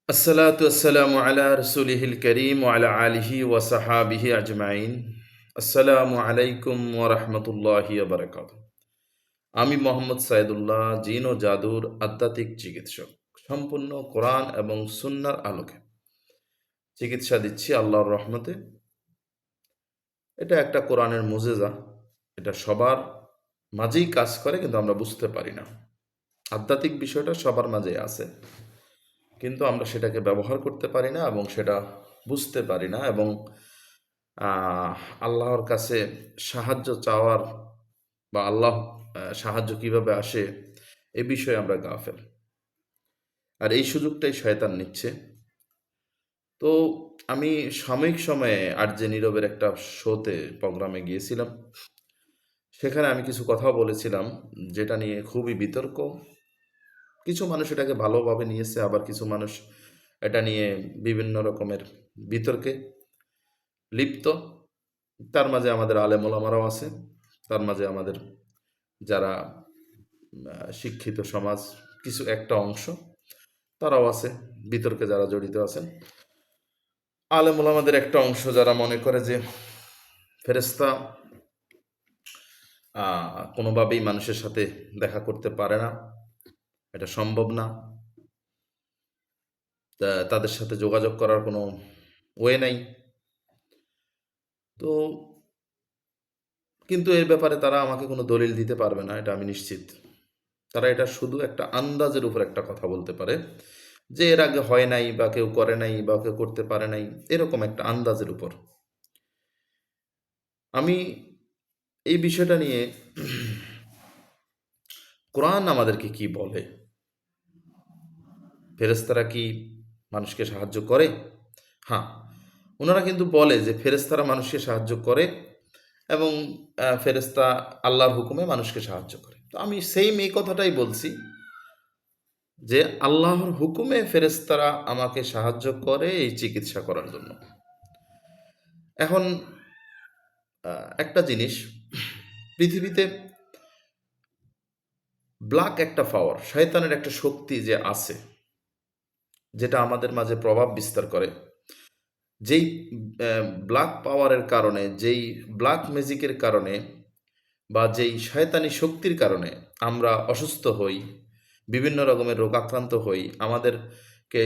আসসালাতু আসসালামু আলা রসুলিহিল করিম ওয়া আলা আলিহি ওয়া সাহাবিহি আজমাইন। আসসালামু আলাইকুম ওয়া রাহমাতুল্লাহি ওয়া বারাকাতুহু। আমি মোহাম্মদ সাইদুল্লাহ, জিন ও জাদুর আধ্যাত্মিক চিকিৎসক। সম্পূর্ণ কোরআন এবং সুন্নাহর আলোকে চিকিৎসা দিচ্ছি আল্লাহর রহমতে। এটা একটা কোরআনের মুজেজা। এটা সবার মাঝেই কাজ করে, কিন্তু আমরা বুঝতে পারি না। আধ্যাত্মিক বিষয়টা সবার মাঝেই আছে, কিন্তু আমরা সেটাকে ব্যবহার করতে পারি না এবং সেটা বুঝতে পারি না, এবং আল্লাহর কাছে সাহায্য চাওয়ার বা আল্লাহ সাহায্য কিভাবে আসে এ বিষয়ে আমরা গাফেল। আর এই সুযোগটাই শয়তান নিচ্ছে। তো আমি সাময়িক সময়ে আর যে নীরবের একটা শোতে প্রোগ্রামে গিয়েছিলাম। সেখানে আমি কিছু কথা বলেছিলাম যেটা নিয়ে খুবই বিতর্ক। কিছু মানুষ এটাকে ভালোভাবে নিয়েছে, আবার কিছু মানুষ এটা নিয়ে বিভিন্ন রকমের বিতর্কে লিপ্ত। তার মাঝে আমাদের আলেম ওলামারাও আছে, তার মাঝে আমাদের যারা শিক্ষিত সমাজ কিছু একটা অংশ তারাও আছে, বিতর্কে যারা জড়িত আছেন। আলেম ওলামাদের একটা অংশ যারা মনে করে যে ফেরেশতা কোনোভাবেই মানুষের সাথে দেখা করতে পারে না, এটা সম্ভব না, তাদের সাথে যোগাযোগ করার কোনো ওয়ে নাই। তো কিন্তু এর ব্যাপারে তারা আমাকে কোনো দলিল দিতে পারবে না, এটা আমি নিশ্চিত। তারা এটা শুধু একটা আন্দাজের উপর একটা কথা বলতে পারে যে এর আগে হয় নাই বা কেউ করে নাই বা কেউ করতে পারে নাই, এরকম একটা আন্দাজের উপর। আমি এই বিষয়টা নিয়ে কোরআন আমাদেরকে কি বলে, ফেরেশতারা কি মানুষকে সাহায্য করে? হ্যাঁ, ওনারা কিন্তু বলে যে ফেরেশতারা মানুষকে সাহায্য করে এবং ফেরেশতা আল্লাহর হুকুমে মানুষকে সাহায্য করে। তো আমি সেম এই কথাটাই বলছি যে আল্লাহর হুকুমে ফেরেশতারা আমাকে সাহায্য করে এই চিকিৎসা করার জন্য। এখন একটা জিনিস, পৃথিবীতে ব্ল্যাক একটা পাওয়ার, শয়তানের একটা শক্তি যে আছে, যেটা আমাদের মাঝে প্রভাব বিস্তার করে। যেই ব্ল্যাক পাওয়ারের কারণে, যেই ব্ল্যাক ম্যাজিকের কারণে বা যেই শয়তানি শক্তির কারণে আমরা অসুস্থ হই, বিভিন্ন রকমের রোগাক্রান্ত হই, আমাদেরকে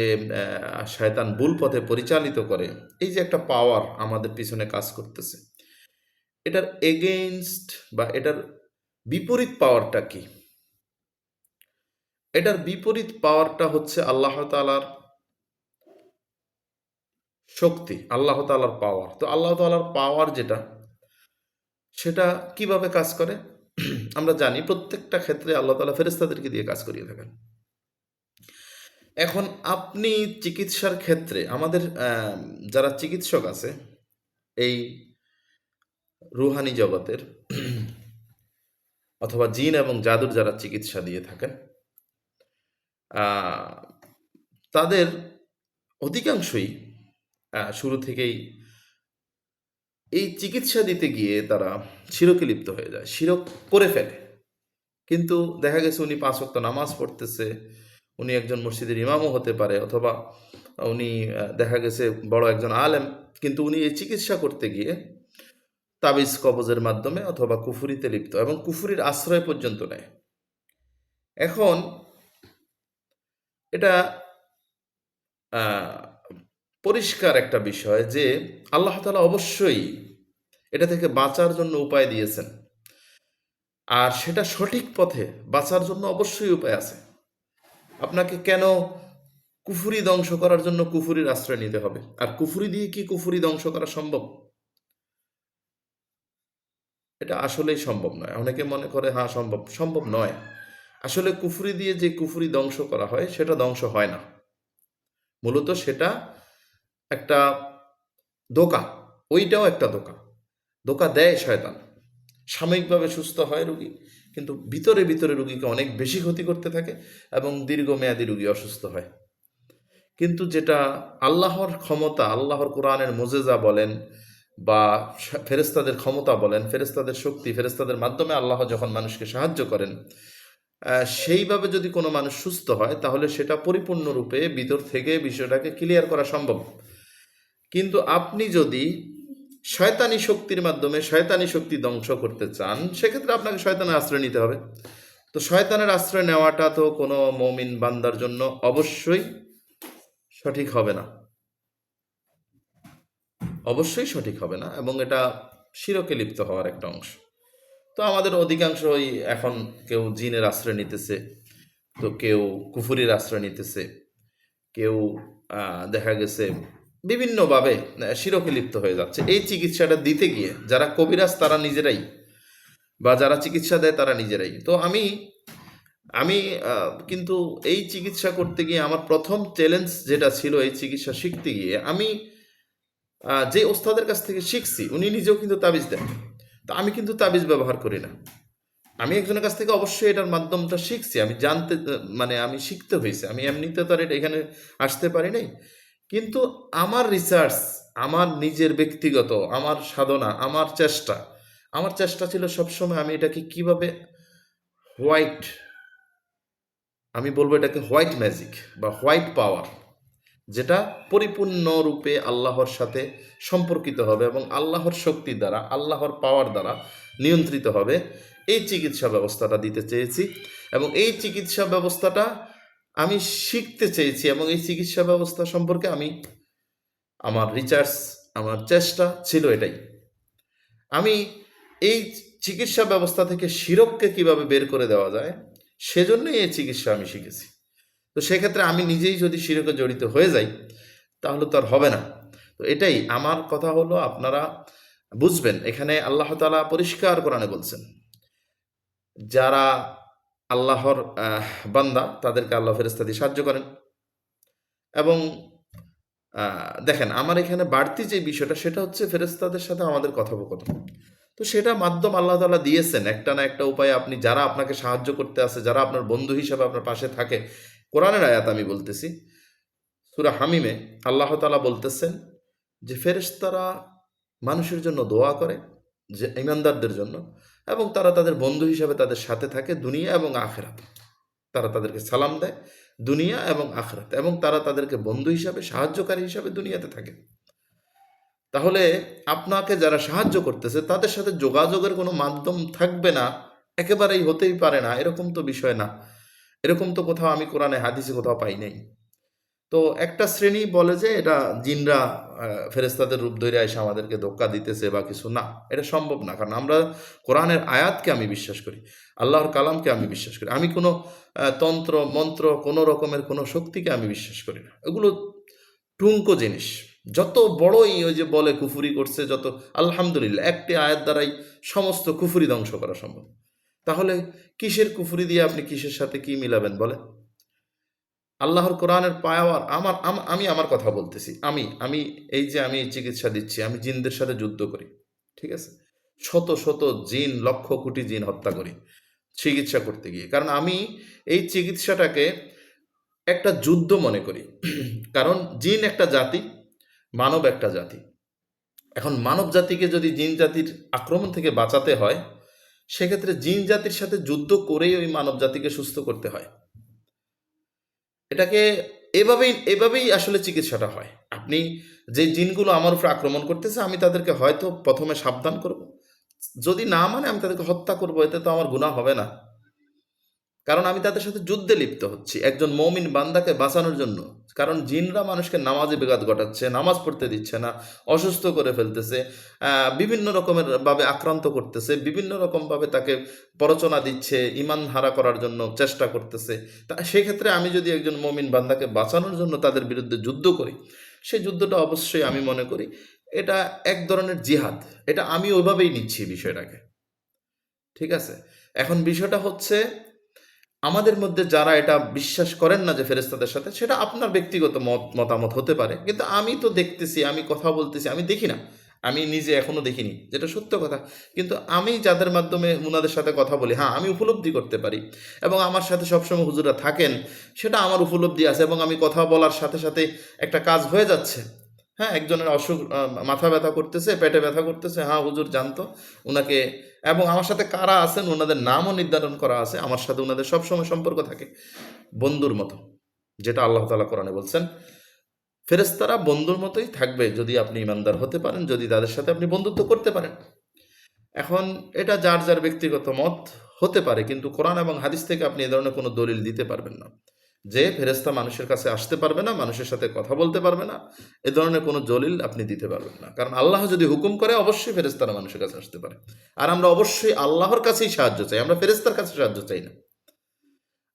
শয়তান ভুল পথে পরিচালিত করে। এই যে একটা পাওয়ার আমাদের পিছনে কাজ করতেছে, এটার এগেইনস্ট বা এটার বিপরীত পাওয়ারটা কি? এটার বিপরীত পাওয়ারটা হচ্ছে আল্লাহ তাআলার শক্তি, আল্লাহ তাআলার পাওয়ার। তো আল্লাহ তাআলার পাওয়ার যেটা, সেটা কিভাবে কাজ করে? আমরা জানি প্রত্যেকটা ক্ষেত্রে আল্লাহ তাআলা ফেরেশতাদেরকে দিয়ে কাজ করিয়ে থাকেন। এখন আপনি চিকিৎসার ক্ষেত্রে আমাদের যারা চিকিৎসক আছে এই রুহানি জগতের অথবা জিন এবং জাদুর যারা চিকিৎসা দিয়ে থাকেন, তাদের অধিকাংশই শুরু থেকেই এই চিকিৎসা দিতে গিয়ে তারা শিরকে লিপ্ত হয়ে যায়, শিরক করে ফেলে। কিন্তু দেখা গেছে উনি 5 ওয়াক্ত নামাজ পড়তেছে, উনি একজন মসজিদের ইমামও হতে পারে, অথবা উনি দেখা গেছে বড় একজন আলেম, কিন্তু উনি এই চিকিৎসা করতে গিয়ে তাবিজ কবজের মাধ্যমে অথবা কুফুরিতে লিপ্ত এবং কুফুরির আশ্রয় পর্যন্ত নেয়। এখন এটা পরিষ্কার একটা বিষয় যে আল্লাহ তাআলা অবশ্যই এটা থেকে বাঁচার জন্য উপায় দিয়েছেন, আর সেটা সঠিক পথে বাঁচার জন্য অবশ্যই উপায় আছে। আপনাকে কেন কুফুরি ধ্বংস করার জন্য কুফুরির আশ্রয় নিতে হবে? আর কুফুরি দিয়ে কি কুফুরি ধ্বংস করা সম্ভব? এটা আসলেই সম্ভব নয়। অনেকে মনে করে হ্যাঁ সম্ভব, সম্ভব নয়। আসলে কুফুরি দিয়ে যে কুফুরি ধ্বংস করা হয় সেটা ধ্বংস হয় না। মূলত সেটা একটা ধোঁকা, ওইটাও একটা ধোঁকা। ধোঁকা দেয় শয়তান। সাময়িকভাবে সুস্থ হয় রোগী, কিন্তু ভিতরে ভিতরে রোগীকে অনেক বেশি ক্ষতি করতে থাকে এবং দীর্ঘমেয়াদী রোগী অসুস্থ হয়। কিন্তু যেটা আল্লাহর ক্ষমতা, আল্লাহর কোরআনের মুজেজা বলেন বা ফেরেশতাদের ক্ষমতা বলেন, ফেরেশতাদের শক্তি, ফেরেশতাদের মাধ্যমে আল্লাহ যখন মানুষকে সাহায্য করেন, সেইভাবে যদি কোনো মানুষ সুস্থ হয় তাহলে সেটা পরিপূর্ণরূপে ভিতর থেকে বিষয়টাকে ক্লিয়ার করা সম্ভব। কিন্তু আপনি যদি শয়তানি শক্তির মাধ্যমে শয়তানি শক্তি ধ্বংস করতে চান, সেক্ষেত্রে আপনাকে শয়তানের আশ্রয় নিতে হবে। তো শয়তানের আশ্রয় নেওয়াটা তো কোনো মুমিন বান্দার জন্য অবশ্যই সঠিক হবে না, অবশ্যই সঠিক হবে না, এবং এটা শিরকে লিপ্ত হওয়ার একটা অংশ। তো আমাদের অধিকাংশই এখন কেউ জিনের আশ্রয় নিতেছে, তো কেউ কুফুরির আশ্রয় নিতেছে, কেউ দেখা গেছে বিভিন্নভাবে শিরকে লিপ্ত হয়ে যাচ্ছে। এই চিকিৎসাটা দিতে গিয়ে যারা কবিরাজ তারা নিজেরাই, বা যারা চিকিৎসা দেয় তারা নিজেরাই। তো আমি আমি কিন্তু এই চিকিৎসা করতে গিয়ে আমার প্রথম চ্যালেঞ্জ যেটা ছিল, এই চিকিৎসা শিখতে গিয়ে আমি যে ওস্তাদের কাছ থেকে শিখছি উনি নিজেও কিন্তু তাবিজ দেন। তো আমি কিন্তু তাবিজ ব্যবহার করি না। আমি একজনের কাছ থেকে অবশ্যই এটার মাধ্যমটা শিখছি, আমি জানতে মানে আমি শিখতে হয়েছে, আমি এমনিতে তো আর এটা এখানে আসতে পারি নাই। কিন্তু আমার রিসার্চ, আমার নিজের ব্যক্তিগত আমার সাধনা, আমার চেষ্টা ছিল সবসময় আমি এটাকে কিভাবে হোয়াইট, আমি বলবো এটাকে হোয়াইট ম্যাজিক বা হোয়াইট পাওয়ার, যেটা পরিপূর্ণরূপে আল্লাহর সাথে সম্পর্কিত হবে এবং আল্লাহর শক্তি দ্বারা, আল্লাহর পাওয়ার দ্বারা নিয়ন্ত্রিত হবে, এই চিকিৎসা ব্যবস্থাটা দিতে চেয়েছি। এবং এই চিকিৎসা ব্যবস্থাটা আমি শিখতে চেয়েছি, এবং এই চিকিৎসা ব্যবস্থা সম্পর্কে আমি আমার রিসার্চ, আমার চেষ্টা ছিল এটাই। আমি এই চিকিৎসা ব্যবস্থা থেকে শিরককে কিভাবে বের করে দেওয়া যায় সেজন্যই এই চিকিৎসা আমি শিখেছি। তো সেক্ষেত্রে আমি নিজেই যদি শিরকে জড়িত হয়ে যাই তাহলে তো আর হবে না। তো এটাই আমার কথা হলো, আপনারা বুঝবেন এখানে আল্লাহ তাআলা পরিষ্কার কোরআনে বলছেন, যারা আল্লাহর বান্দা তাদেরকে আল্লাহ ফেরেশতা দিয়ে সাহায্য করেন। এবং দেখেন আমার এখানে বাড়তি যে বিষয়টা সেটা হচ্ছে ফেরেশতাদের সাথে আমাদের কথোপকথন। তো সেটা মাধ্যম আল্লাহ তাআলা দিয়েছেন, একটা না একটা উপায়ে আপনি যারা আপনাকে সাহায্য করতে আসে, যারা আপনার বন্ধু হিসাবে আপনার পাশে থাকে। কোরআনের আয়াত আমি বলতেছি, সূরা হামিমে আল্লাহ তাআলা বলতেছেন যে ফেরেশতারা মানুষের জন্য দোয়া করে, যে ঈমানদারদের জন্য, এবং তারা তাদের বন্ধু হিসাবে তাদের সাথে থাকে দুনিয়া এবং আখিরাতে। তারা তাদেরকে সালাম দেয় দুনিয়া এবং আখিরাতে, এবং তারা তাদেরকে বন্ধু হিসাবে, সাহায্যকারী হিসাবে দুনিয়াতে থাকে। তাহলে আপনাকে যারা সাহায্য করতেছে তাদের সাথে যোগাযোগের কোনো মাধ্যম থাকবে না, একেবারেই হতেই পারে না, এরকম তো বিষয় না। এরকম তো কোথাও আমি কোরআনে হাদিসে কোথাও পাই নাই। তো একটা শ্রেণী বলে যে এটা জিনরা ফেরেশতাদের রূপ ধরে এসে আমাদেরকে ধোঁকা দিতেছে বা কিছু, না, এটা সম্ভব না। কারণ আমরা কোরআনের আয়াতকে আমি বিশ্বাস করি, আল্লাহর কালামকে আমি বিশ্বাস করি। আমি কোনো তন্ত্র মন্ত্র, কোনো রকমের কোনো শক্তিকে আমি বিশ্বাস করি না। এগুলো টুঙ্কো জিনিস। যত বড়ই ওই যে বলে কুফুরি করছে, যত, আলহামদুলিল্লাহ একটি আয়াত দ্বারাই সমস্ত কুফুরি ধ্বংস করা সম্ভব। তাহলে কিসের কুফুরি দিয়ে আপনি কিসের সাথে কি মিলাবেন বলে? আল্লাহর কোরআনের পাওয়ার, আমি আমার কথা বলতেছি, আমি এই যে আমি চিকিৎসা দিচ্ছি, আমি জিনদের সাথে যুদ্ধ করি, ঠিক আছে? শত শত জিন, লক্ষ কোটি জিন হত্যা করি চিকিৎসা করতে গিয়ে, কারণ আমি এই চিকিৎসাটাকে একটা যুদ্ধ মনে করি। কারণ জিন একটা জাতি, মানব একটা জাতি। এখন মানব জাতিকে যদি জিন জাতির আক্রমণ থেকে বাঁচাতে হয়, সেক্ষেত্রে জিন জাতির সাথে যুদ্ধ করেই ওই মানব জাতিকে সুস্থ করতে হয়। এটাকে এভাবেই আসলে চিকিৎসাটা হয়। আপনি যে জিনগুলো আমার উপরে আক্রমণ করতেছে, আমি তাদেরকে হয়তো প্রথমে সাবধান করব, যদি না মানে আমি তাদেরকে হত্যা করব, এতে তো আমার গুনাহ হবে না। কারণ আমি তাদের সাথে যুদ্ধে লিপ্ত হচ্ছি একজন মুমিন বান্দাকে বাঁচানোর জন্য। কারণ জিনরা মানুষকে নামাজে বিঘাত ঘটাচ্ছে, নামাজ পড়তে দিচ্ছে না, অসুস্থ করে ফেলতেছে, বিভিন্ন রকমের ভাবে আক্রান্ত করতেছে, বিভিন্ন রকমভাবে তাকে প্ররোচনা দিচ্ছে, ঈমান হারা করার জন্য চেষ্টা করতেছে। তা সেক্ষেত্রে আমি যদি একজন মুমিন বান্দাকে বাঁচানোর জন্য তাদের বিরুদ্ধে যুদ্ধ করি, সেই যুদ্ধটা অবশ্যই আমি মনে করি এটা এক ধরনের জিহাদ। এটা আমি ওইভাবেই নিচ্ছি বিষয়টাকে, ঠিক আছে? এখন বিষয়টা হচ্ছে, আমাদের মধ্যে যারা এটা বিশ্বাস করেন না যে ফেরেশতাদের সাথে, সেটা আপনার ব্যক্তিগত মতামত হতে পারে, কিন্তু আমি তো দেখতেছি, আমি কথা বলতেছি, আমি দেখি না, আমি নিজে এখনো দেখিনি, যেটা সত্য কথা। কিন্তু আমি যাদের মাধ্যমে উনাদের সাথে কথা বলি, হ্যাঁ, আমি উপলব্ধি করতে পারি, এবং আমার সাথে সবসময় হুজুররা থাকেন, সেটা আমার উপলব্ধি আছে, এবং আমি কথা বলার সাথে সাথে একটা কাজ হয়ে যাচ্ছে। হ্যাঁ, একজনের অসুখ, মাথা ব্যথা করতেছে, পেটে ব্যথা করতেছে, হ্যাঁ হুজুর জানতো, ওনাকে এবং আমার সাথে কারা আছেন ওনাদের নামও নির্ধারণ করা আছে, আমার সাথে ওনাদের সবসময় সম্পর্ক থাকে বন্ধুর মতো, যেটা আল্লাহ তাআলা কোরআনে বলছেন ফেরেশতারা বন্ধুর মতোই থাকবে যদি আপনি ইমানদার হতে পারেন, যদি তাদের সাথে আপনি বন্ধুত্ব করতে পারেন। এখন এটা যার যার ব্যক্তিগত মত হতে পারে, কিন্তু কোরআন এবং হাদিস থেকে আপনি এ ধরনের কোনো দলিল দিতে পারবেন না যে ফেরেশতা মানুষের কাছে আসতে পারবে না, মানুষের সাথে কথা বলতে পারবে না, এ ধরনের কোনো দলিল আপনি দিতে পারবেন না। কারণ আল্লাহ যদি হুকুম করে অবশ্যই ফেরেশতারা মানুষের কাছে আসতে পারে। আর আমরা অবশ্যই আল্লাহর কাছেই সাহায্য চাই, আমরা ফেরেশতার কাছে সাহায্য চাই না।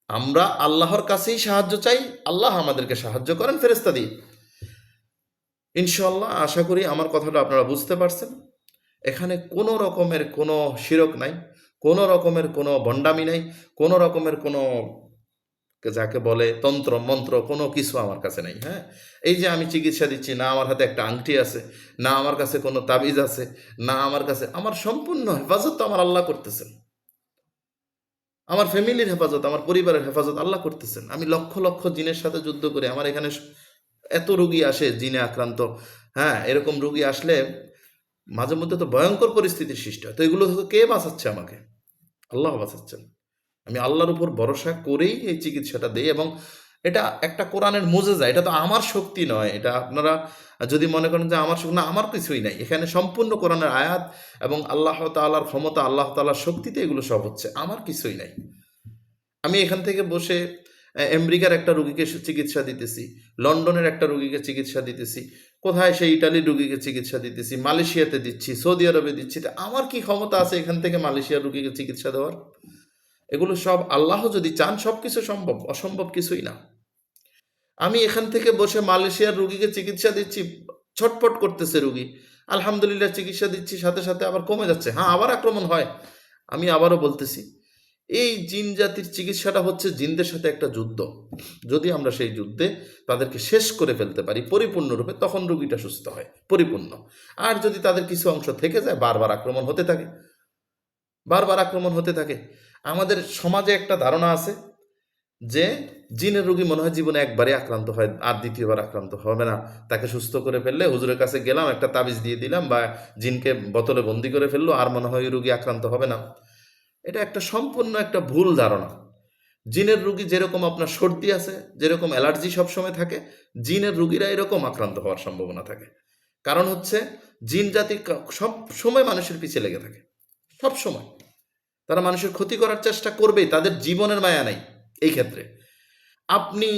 আমরা আল্লাহর কাছেই সাহায্য চাই, আল্লাহ আমাদেরকে সাহায্য করেন ফেরেশতা দিয়ে। ইনশাআল্লাহ আশা করি আমার কথাটা আপনারা বুঝতে পারছেন। এখানে কোনো রকমের কোনো শিরক নাই, কোনো রকমের কোনো ভণ্ডামি নাই, কোনো রকমের কোনো যাকে বলে তন্ত্র মন্ত্র কোনো কিছু আমার কাছে নাই। হ্যাঁ, এই যে আমি চিকিৎসা দিচ্ছি, না আমার হাতে একটা আংটি আছে, না আমার কাছে কোনো তাবিজ আছে, না আমার কাছে, আমার সম্পূর্ণ হেফাজত তো আমার আল্লাহ করতেছেন। আমার ফ্যামিলির হেফাজত, আমার পরিবারের হেফাজত আল্লাহ করতেছেন। আমি লক্ষ লক্ষ জিনের সাথে যুদ্ধ করে আমার এখানে এত রুগী আসে জিনে আক্রান্ত। হ্যাঁ, এরকম রুগী আসলে মাঝে মধ্যে তো ভয়ঙ্কর পরিস্থিতির সৃষ্টি হয়। তো এগুলো থেকে কে বাঁচাচ্ছে আমাকে? আল্লাহ বাঁচাচ্ছেন। আমি আল্লাহর উপর ভরসা করেই এই চিকিৎসাটা দিই, এবং এটা একটা কোরআনের মুজেজা। এটা তো আমার শক্তি নয়, এটা আপনারা যদি মনে করেন যে আমার শক্তি, না, আমার কিছুই নাই। এখানে সম্পূর্ণ কোরআনের আয়াত এবং আল্লাহ তাআলার ক্ষমতা, আল্লাহ তাআলার শক্তিতে এগুলো সব হচ্ছে, আমার কিছুই নাই। আমি এখান থেকে বসে আমেরিকার একটা রুগীকে চিকিৎসা দিতেছি, লন্ডনের একটা রুগীকে চিকিৎসা দিতেছি, কোথায় সেই ইটালির রুগীকে চিকিৎসা দিতেছি, মালয়েশিয়াতে দিচ্ছি, সৌদি আরবে দিচ্ছি। তা আমার কি ক্ষমতা আছে এখান থেকে মালয়েশিয়ার রুগীকে চিকিৎসা দেওয়ার? এগুলো সব আল্লাহ যদি চান সব কিছু সম্ভব, অসম্ভব কিছুই না। আমি এখান থেকে বসে মালয়েশিয়ার রুগীকে চিকিৎসা দিচ্ছি, ছটফট করতেছে রুগী, আলহামদুলিল্লাহ চিকিৎসা দিচ্ছি, সাথে সাথে আবার কমে যাচ্ছে। হ্যাঁ, আবার আক্রমণ হয়। আমি আবারও বলতেছি, এই জিন জাতির চিকিৎসাটা হচ্ছে জিনদের সাথে একটা যুদ্ধ। যদি আমরা সেই যুদ্ধে তাদেরকে শেষ করে ফেলতে পারি পরিপূর্ণরূপে, তখন রুগীটা সুস্থ হয় পরিপূর্ণ। আর যদি তাদের কিছু অংশ থেকে যায়, বারবার আক্রমণ হতে থাকে, বারবার আক্রমণ হতে থাকে। আমাদের সমাজে একটা ধারণা আছে যে জিনের রুগী মনে হয় জীবনে একবারই আক্রান্ত হয়, আর দ্বিতীয়বার আক্রান্ত হবে না। তাকে সুস্থ করে ফেললে, হুজুরের কাছে গেলাম, একটা তাবিজ দিয়ে দিলাম, বা জিনকে বোতলে বন্দি করে ফেললো, আর মনে হয় ওই রুগী আক্রান্ত হবে না। এটা একটা সম্পূর্ণ একটা ভুল ধারণা। জিনের রুগী যেরকম আপনার সর্দি আছে, যেরকম অ্যালার্জি সবসময় থাকে, জিনের রুগীরা এরকম আক্রান্ত হওয়ার সম্ভাবনা থাকে। কারণ হচ্ছে জিন জাতি সব সময় মানুষের পিছিয়ে লেগে থাকে, সব সময় তারা মানুষের ক্ষতি করার চেষ্টা করবেই, তাদের জীবনের মায়া নাই। এই ক্ষেত্রে আপনি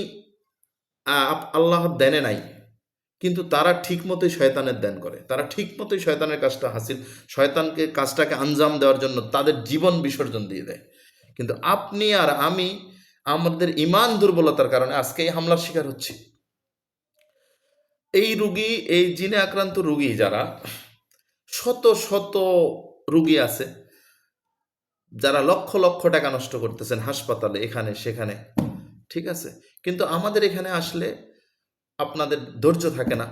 আল্লাহর দেনে নাই, কিন্তু তারা ঠিক মতোই শয়তানের দেন করে, তারা ঠিক মতোই শয়তানের কাজটা শয়তানকে কাজটাকে আঞ্জাম দেওয়ার জন্য তাদের জীবন বিসর্জন দিয়ে দেয়। কিন্তু আপনি আর আমি আমাদের ইমান দুর্বলতার কারণে আজকে এই হামলার শিকার হচ্ছি। এই রুগী, এই জিনে আক্রান্ত রুগী যারা, শত শত রুগী আছে যারা লক্ষ লক্ষ টাকা নষ্ট করতেছেন হাসপাতালে, এখানে সেখানে, ঠিক আছে, কিন্তু আমাদের এখানে আসলে আপনাদের ধৈর্য থাকে না,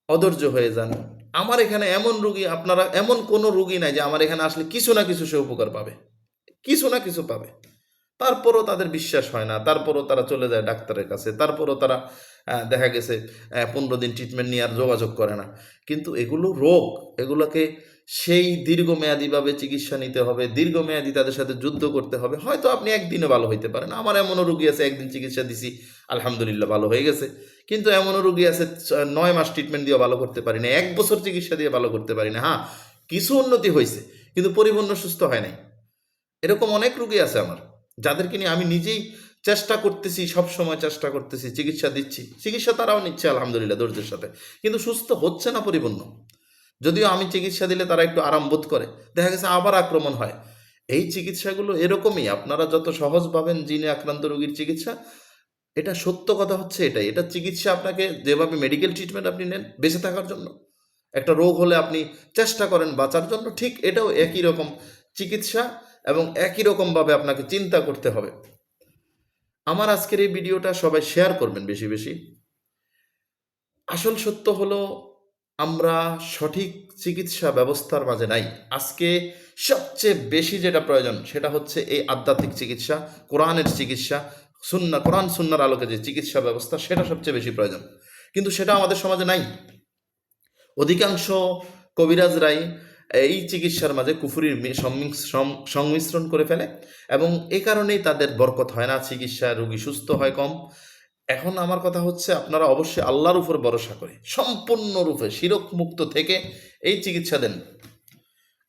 অধৈর্য হয়ে যান। আমার এখানে এমন রুগী, আপনারা এমন কোনো রুগী নাই যে আমার এখানে আসলে কিছু না কিছু সে উপকার পাবে, কিছু না কিছু পাবে। তারপরও তাদের বিশ্বাস হয় না, তারপরও তারা চলে যায় ডাক্তারের কাছে, তারপরও তারা দেখা গেছে 15 দিন ট্রিটমেন্ট নিয়ে আর যোগাযোগ করে না। কিন্তু এগুলো রোগ, এগুলোকে সেই দীর্ঘমেয়াদীভাবে চিকিৎসা নিতে হবে, দীর্ঘমেয়াদী তাদের সাথে যুদ্ধ করতে হবে। হয়তো আপনি একদিনে ভালো হইতে পারেন, আমার এমনও রুগী আছে একদিন চিকিৎসা দিছি আলহামদুলিল্লাহ ভালো হয়ে গেছে। কিন্তু এমনও রুগী আছে 9 মাস ট্রিটমেন্ট দিয়ে ভালো করতে পারি না, 1 বছর চিকিৎসা দিয়ে ভালো করতে পারি না। হ্যাঁ, কিছু উন্নতি হয়েছে, কিন্তু পরিপূর্ণ সুস্থ হয় নাই। এরকম অনেক রুগী আছে আমার, যাদেরকে নিয়ে আমি নিজেই চেষ্টা করতেছি, সবসময় চেষ্টা করতেছি, চিকিৎসা দিচ্ছি, চিকিৎসা তারাও নিচ্ছে আলহামদুলিল্লাহ ধৈর্যের সাথে, কিন্তু সুস্থ হচ্ছে না পরিপূর্ণ। যদিও আমি চিকিৎসা দিলে তারা একটু আরাম বোধ করে, দেখা গেছে আবার আক্রমণ হয়। এই চিকিৎসাগুলো এরকমই, আপনারা যত সহজ পাবেন জিনে আক্রান্ত রোগীর চিকিৎসা, এটা সত্য কথা হচ্ছে এটাই। এটা চিকিৎসা আপনাকে যেভাবে মেডিকেল ট্রিটমেন্ট আপনি নেন বেঁচে থাকার জন্য, একটা রোগ হলে আপনি চেষ্টা করেন বাঁচার জন্য, ঠিক এটাও একই রকম চিকিৎসা, এবং একই রকমভাবে আপনাকে চিন্তা করতে হবে। আমার আজকের এই ভিডিওটা সবাই শেয়ার করবেন বেশি বেশি। আসল সত্য হলো আমরা সঠিক চিকিৎসা ব্যবস্থার মাঝে নাই। আজকে সবচেয়ে বেশি যেটা প্রয়োজন সেটা হচ্ছে এই আধ্যাত্মিক চিকিৎসা, কোরআনের চিকিৎসা, কোরআন সুন্নাহর আলোকে যে চিকিৎসা ব্যবস্থা, সেটা সবচেয়ে বেশি প্রয়োজন, কিন্তু সেটা আমাদের সমাজে নাই। অধিকাংশ কবিরাজরাই এই চিকিৎসার মাঝে কুফরির সংমিশ্রণ করে ফেলে, এবং এই কারণেই তাদের বরকত হয় না, চিকিৎসা রোগী সুস্থ হয় কম। এখন আমার কথা হচ্ছে, আপনারা অবশ্যই আল্লাহর উপর ভরসা করে সম্পূর্ণরূপে শিরক মুক্ত থেকে এই চিকিৎসা দেন।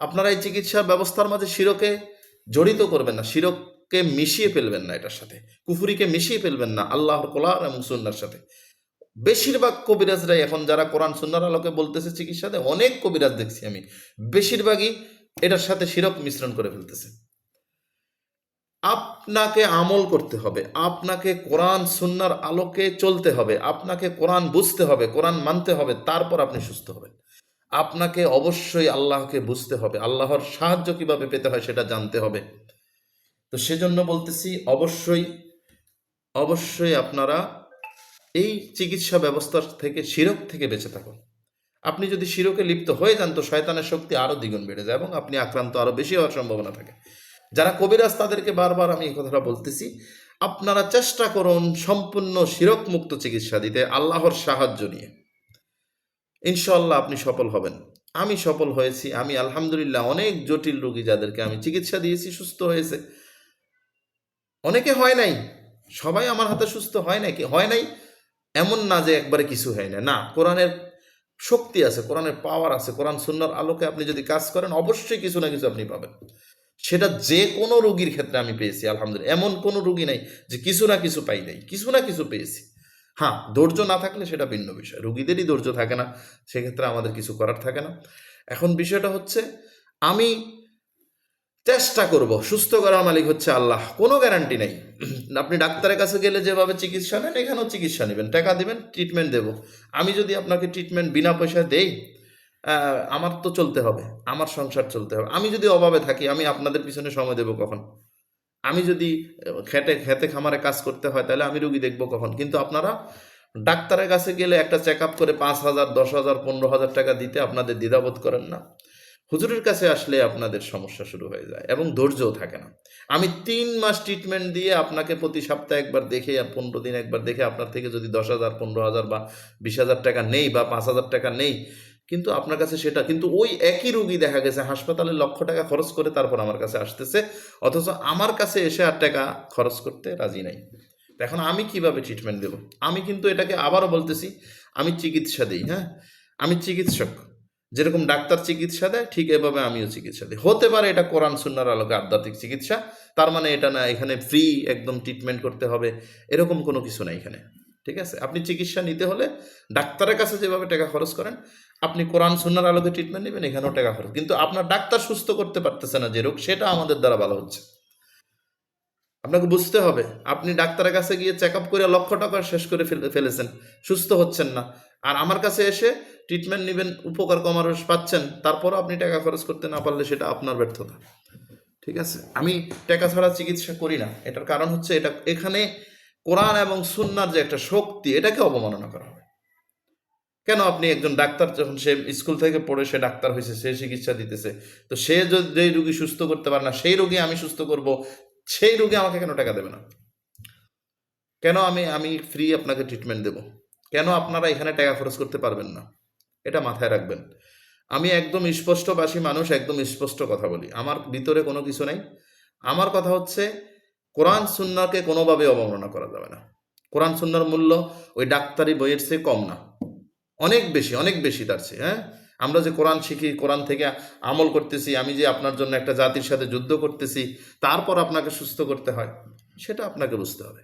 আপনারা এই চিকিৎসা ব্যবস্থার মাঝে শিরকে জড়িত করবেন না, শিরককে মিশিয়ে ফেলবেন না, এটার সাথে কুফরিকে মিশিয়ে ফেলবেন না আল্লাহর কোরআন এবং সুন্নাহর সাথে। বেশিরভাগ কবিরাজরাই এখন যারা কোরআন সুন্নাহর আলোকে বলতেছে চিকিৎসাতে, অনেক কবিরাজ দেখছি আমি, বেশিরভাগই এটার সাথে শিরক মিশ্রণ করে ফেলতেছে। আপনাকে আমল করতে হবে, আপনাকে কোরআন সুন্নাহর আলোকে চলতে হবে, আপনাকে কোরআন বুঝতে হবে, কোরআন মানতে হবে, তারপর আপনি সুস্থ হবেন। আপনাকে অবশ্যই আল্লাহকে বুঝতে হবে, আল্লাহর সাহায্য কিভাবে পেতে হয় সেটা জানতে হবে। তো সেজন্য বলতেছি, অবশ্যই অবশ্যই আপনারা এই চিকিৎসা ব্যবস্থা থেকে, শিরক থেকে বেঁচে থাকুন। আপনি যদি শিরকে লিপ্ত হয়ে যান তো শয়তানের শক্তি আরও দ্বিগুণ বেড়ে যায় এবং আপনি আক্রান্ত আরও বেশি হওয়ার সম্ভাবনা থাকে। যারা কবিরাজ তাদেরকে বারবার আমি এই কথাটা বলতেছি, আপনারা চেষ্টা করুন সম্পূর্ণ শিরক মুক্ত চিকিৎসা দিতে আল্লাহর সাহায্য নিয়ে। ইনশাআল্লাহ আপনি সফল হবেন। আমি সফল হয়েছি, আমি আলহামদুলিল্লাহ অনেক জটিল রোগী যাদেরকে আমি চিকিৎসা দিয়েছি সুস্থ হয়েছে। অনেকে হয় নাই, সবাই আমার হাতে সুস্থ হয় নাই, হয় নাই এমন না যে একবারে কিছু হয় না, না, কোরআনের শক্তি আছে, কোরআনের পাওয়ার আছে, কোরআন সুন্নাহর আলোকে আপনি যদি কাজ করেন অবশ্যই কিছু না কিছু আপনি পাবেন। সেটা যে কোনো রোগীর ক্ষেত্রে আমি পেয়েছি আলহামদুলিল্লাহ, এমন কোনো রোগী নাই যে কিছু না কিছু পাই নাই, কিছু না কিছু পেয়েছি। হ্যাঁ, ধৈর্য না থাকলে সেটা ভিন্ন বিষয়, রোগীদেরই ধৈর্য থাকে না, সেক্ষেত্রে আমাদের কিছু করার থাকে না। এখন বিষয়টা হচ্ছে, আমি চেষ্টা করব, সুস্থ করার মালিক হচ্ছে আল্লাহ, কোনো গ্যারান্টি নেই। আপনি ডাক্তারের কাছে গেলে যেভাবে চিকিৎসা নেন এখানেও চিকিৎসা নেবেন, টাকা দিবেন, ট্রিটমেন্ট দেব। আমি যদি আপনাকে ট্রিটমেন্ট বিনা পয়সায় দেই, আমার তো চলতে হবে, আমার সংসার চলতে হবে। আমি যদি অভাবে থাকি, আমি আপনাদের পিছনে সময় দেব কখন? আমি যদি খেতে খামারে কাজ করতে হয় তাহলে আমি রুগী দেখব কখন? কিন্তু আপনারা ডাক্তারের কাছে গেলে একটা চেক আপ করে 5,000, 10,000, 15,000 টাকা দিতে আপনাদের দ্বিধাবোধ করেন না। হুজুরের কাছে আসলে আপনাদের সমস্যা শুরু হয়ে যায় এবং ধৈর্যও থাকে না। আমি 3 মাস ট্রিটমেন্ট দিয়ে আপনাকে প্রতি সপ্তাহে একবার দেখে আর 15 দিন একবার দেখে আপনার থেকে যদি 10,000, 15,000 বা 20,000 টাকা নেই বা 5,000 টাকা নেই, কিন্তু আপনার কাছে সেটা, কিন্তু ওই একই রোগী দেখা গেছে হাসপাতালে লক্ষ টাকা খরচ করে তারপর আমার কাছে আসতেছে, অথচ আমার কাছে এসে আর টাকা খরচ করতে রাজি নাই। এখন আমি কিভাবে ট্রিটমেন্ট দেব? আমি কিন্তু এটাকে আবারও বলতেছি, আমি চিকিৎসা দিই, হ্যাঁ, আমি চিকিৎসক। যেরকম ডাক্তার চিকিৎসা দেয় ঠিক এভাবে আমিও চিকিৎসা দিই। হতে পারে এটা কোরআন সুন্নাহর আলোকে আধ্যাত্মিক চিকিৎসা, তার মানে এটা না এখানে ফ্রি একদম ট্রিটমেন্ট করতে হবে, এরকম কোনো কিছু না এখানে। ঠিক আছে, আপনি চিকিৎসা নিতে হলে ডাক্তারের কাছে যেভাবে টাকা খরচ করেন, আপনি কোরআন সুন্নাহর আলোকে ট্রিটমেন্ট নেবেন, এখানেও টাকা খরচ। কিন্তু আপনার ডাক্তার সুস্থ করতে পারতেছে না যে রোগ, সেটা আমাদের দ্বারা ভালো হচ্ছে। আপনাকে বুঝতে হবে, আপনি ডাক্তারের কাছে গিয়ে চেক আপ করে লক্ষ টাকা শেষ করে ফেলেছেন, সুস্থ হচ্ছেন না, আর আমার কাছে এসে ট্রিটমেন্ট নেবেন, উপকার কমার পাচ্ছেন, তারপরও আপনি টাকা খরচ করতে না পারলে সেটা আপনার ব্যর্থতা। ঠিক আছে, আমি টাকা ছাড়া চিকিৎসা করি না, এটার কারণ হচ্ছে এটা, এখানে কোরআন এবং সুন্নাহর যে একটা শক্তি, এটাকে অবমাননা করা হবে। কেন? আপনি একজন ডাক্তার, যখন সে স্কুল থেকে পড়ে সে ডাক্তার হয়েছে, সে চিকিৎসা দিতেছে, তো সে যদি যেই রুগী সুস্থ করতে পারে না, সেই রোগী আমি সুস্থ করব, সেই রোগী আমাকে কেন টাকা দেবে না? কেন আমি ফ্রি আপনাকে ট্রিটমেন্ট দেব? কেন আপনারা এখানে টাকা খরচ করতে পারবেন না? এটা মাথায় রাখবেন। আমি একদম স্পষ্টভাষী মানুষ, একদম স্পষ্ট কথা বলি, আমার ভিতরে কোনো কিছু নাই। আমার কথা হচ্ছে, কোরআন সুন্নাহকে কোনোভাবে অবমাননা করা যাবে না। কোরআন সুন্নাহর মূল্য ওই ডাক্তারি বইয়ের চেয়ে কম না, অনেক বেশি, অনেক বেশি তার চেয়ে। হ্যাঁ, আমরা যে কোরআন শিখি, কোরআন থেকে আমল করতেছি, আমি যে আপনার জন্য একটা জাতির সাথে যুদ্ধ করতেছি, তারপর আপনাকে সুস্থ করতে হয়, সেটা আপনাকে বুঝতে হবে।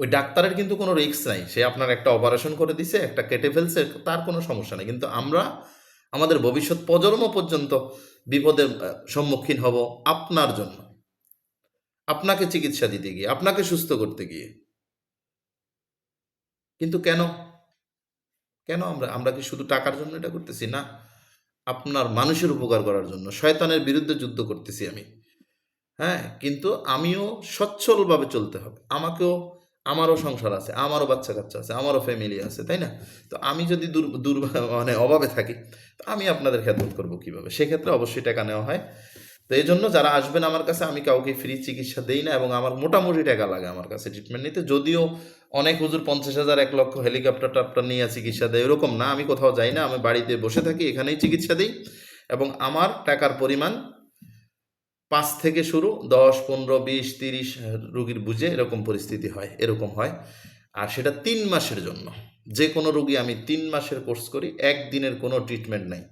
ওই ডাক্তারের কিন্তু কোনো রিস্ক নাই, সে আপনার একটা অপারেশন করে দিছে, একটা কেটে ফেলছে, তার কোনো সমস্যা নেই। কিন্তু আমরা আমাদের ভবিষ্যৎ প্রজন্ম পর্যন্ত বিপদের সম্মুখীন হব আপনার জন্য, আপনাকে চিকিৎসা দিতে গিয়ে, আপনাকে সুস্থ করতে গিয়ে। কিন্তু কেন? কেন আমরা আমরা কি শুধু টাকার জন্য এটা করতেছি? না, আপনার মানুষের উপকার করার জন্য, শয়তানের বিরুদ্ধে যুদ্ধ করতেছি আমি। হ্যাঁ, কিন্তু আমিও সচ্ছলভাবে চলতে হবে, আমাকেও, আমারও সংসার আছে, আমারও বাচ্চা কাচ্চা আছে, আমারও ফ্যামিলি আছে, তাই না? তো আমি যদি মানে অভাবে থাকি, তো আমি আপনাদের খেদমত করবো কিভাবে? সেক্ষেত্রে অবশ্যই টাকা নেওয়া হয়। তো এই জন্য যারা আসবেন আমার কাছে, আমি কাউকে ফ্রি চিকিৎসা দেই না, এবং আমার মোটামুটি টাকা লাগে আমার কাছে ট্রিটমেন্ট নিতে। যদিও অনেক হুজুর 50,000, 1,00,000 হেলিকপ্টার টাপ্টার নিয়ে চিকিৎসা দেয়, এরকম না, আমি কোথাও যাই না, আমি বাড়িতে বসে থাকি, এখানেই চিকিৎসা দিই। এবং আমার টাকার পরিমাণ 5 থেকে শুরু, 10, 15, 20, 30 রুগীর বুঝে এরকম পরিস্থিতি হয়, এরকম হয়। আর সেটা 3 মাসের জন্য। যে কোনো রুগী আমি 3 মাসের কোর্স করি, একদিনের কোনো ট্রিটমেন্ট নাই।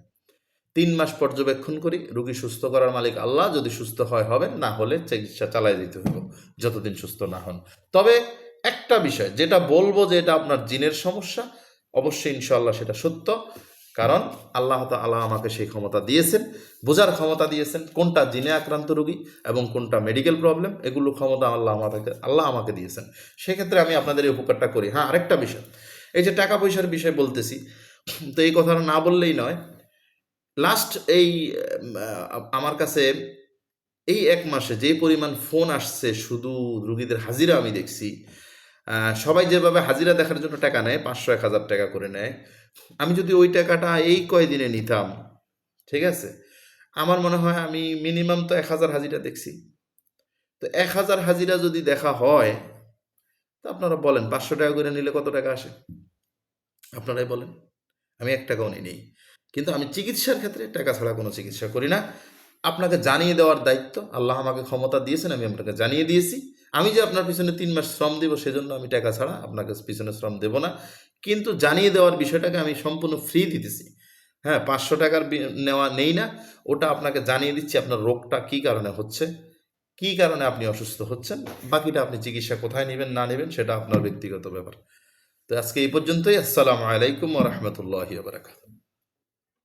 3 মাস পর্যবেক্ষণ করি, রুগী সুস্থ করার মালিক আল্লাহ, যদি সুস্থ হয় হবেন, না হলে চিকিৎসা চালাই দিতে হবে যতদিন সুস্থ না হন। তবে একটা বিষয় যেটা বলবো যে এটা আপনার জিনের সমস্যা, অবশ্যই ইনশাআল্লাহ সেটা সত্য, কারণ আল্লাহ তাআলা আমাকে সেই ক্ষমতা দিয়েছেন, বোঝার ক্ষমতা দিয়েছেন কোনটা জিনে আক্রান্ত রোগী এবং কোনটা মেডিকেল প্রবলেম, এগুলো ক্ষমতা আল্লাহ আমাকে দিয়েছেন। সেক্ষেত্রে আমি আপনাদের এই উপকারটা করি। হ্যাঁ, আরেকটা বিষয়, এই যে টাকা পয়সার বিষয় বলতেছি, তো এই কথাটা না বললেই নয়। লাস্ট এই আমার কাছে এই 1 মাসে যে পরিমাণ ফোন আসছে, শুধু রুগীদের হাজিরা আমি দেখছি। সবাই যেভাবে হাজিরা দেখার জন্য টাকা নেয়, 500, 1000 টাকা করে নেয়। আমি যদি ওই টাকাটা এই কয়দিনে নিতাম, ঠিক আছে, আমার মনে হয় আমি মিনিমাম তো 1000 হাজিরা দেখছি। তো 1000 হাজিরা যদি দেখা হয়, তো আপনারা বলেন 500 টাকা করে নিলে কত টাকা আসে? আপনারাই বলেন। আমি 1 টাকাও নেই। কিন্তু আমি চিকিৎসার ক্ষেত্রে টাকা ছাড়া কোনো চিকিৎসা করি না। আপনাকে জানিয়ে দেওয়ার দায়িত্ব, আল্লাহ আমাকে ক্ষমতা দিয়েছেন, আমি আপনাকে জানিয়ে দিয়েছি। আমি যে আপনার পিছনে 3 মাস শ্রম দেব, সেজন্য আমি টাকা ছাড়া আপনাকে পিছনে শ্রম দেব না। কিন্তু জানিয়ে দেওয়ার বিষয়টাকে আমি সম্পূর্ণ ফ্রি দিতেছি। হ্যাঁ, 500 টাকার নেওয়া নেই না, ওটা আপনাকে জানিয়ে দিচ্ছি আপনার রোগটা কী কারণে হচ্ছে, কী কারণে আপনি অসুস্থ হচ্ছেন। বাকিটা আপনি চিকিৎসা কোথায় নেবেন না নেবেন সেটা আপনার ব্যক্তিগত ব্যাপার। তো আজকে এই পর্যন্তই। আসসালামু আলাইকুম ওয়া রাহমাতুল্লাহি ওয়া বারাকাতুহু।